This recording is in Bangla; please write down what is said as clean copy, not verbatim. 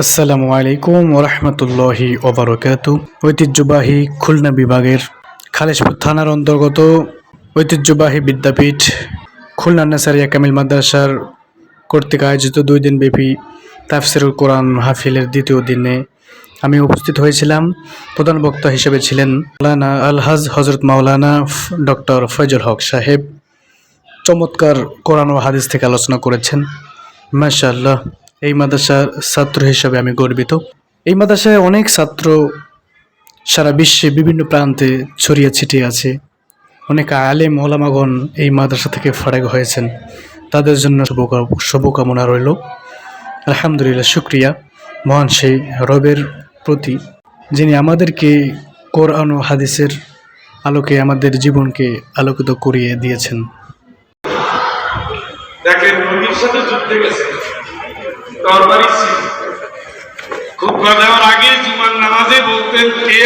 আসসালামু আলাইকুম ওরহমতুল্লাহি ওবরকাতু। ঐতিহ্যবাহী খুলনা বিভাগের খালেশপুর থানার অন্তর্গত ঐতিহ্যবাহী বিদ্যাপীঠ খুলনা নাসারিয়া কামিল মাদ্রাসার কর্তৃক আয়োজিত 2 দিনব্যাপী তাফসিরুল কোরআন মাহফিলের দ্বিতীয় দিনে আমি উপস্থিত হয়েছিলাম। প্রধান বক্তা হিসেবে ছিলেন মাওলানা আলহাজ হজরত মাওলানা ডক্টর ফয়জুল হক সাহেব। চমৎকার কোরআন ও হাদিস থেকে আলোচনা করেছেন। মাশাআল্লাহ, এই মাদ্রাসার ছাত্র হিসাবে আমি গর্বিত। এই মাদ্রাসায় অনেক ছাত্র সারা বিশ্বে বিভিন্ন প্রান্তে ছড়িয়ে ছিটিয়ে আছে। অনেক আলেম ওলামাগণ এই মাদ্রাসা থেকে ফারাগ হয়েছেন, তাদের জন্য শুভকামনা রইল। আলহামদুলিল্লাহ, শুক্রিয়া মহান সেই রবের প্রতি যিনি আমাদেরকে কোরআন ও হাদিসের আলোকে আমাদের জীবনকে আলোকিত করিয়ে দিয়েছেন। দেখেন, নবীর সাথে যুদ্ধে গেছে, তরবারি ছিল। খুতবা দেওয়ার আগে জুমার নামাজে বলতেন, কে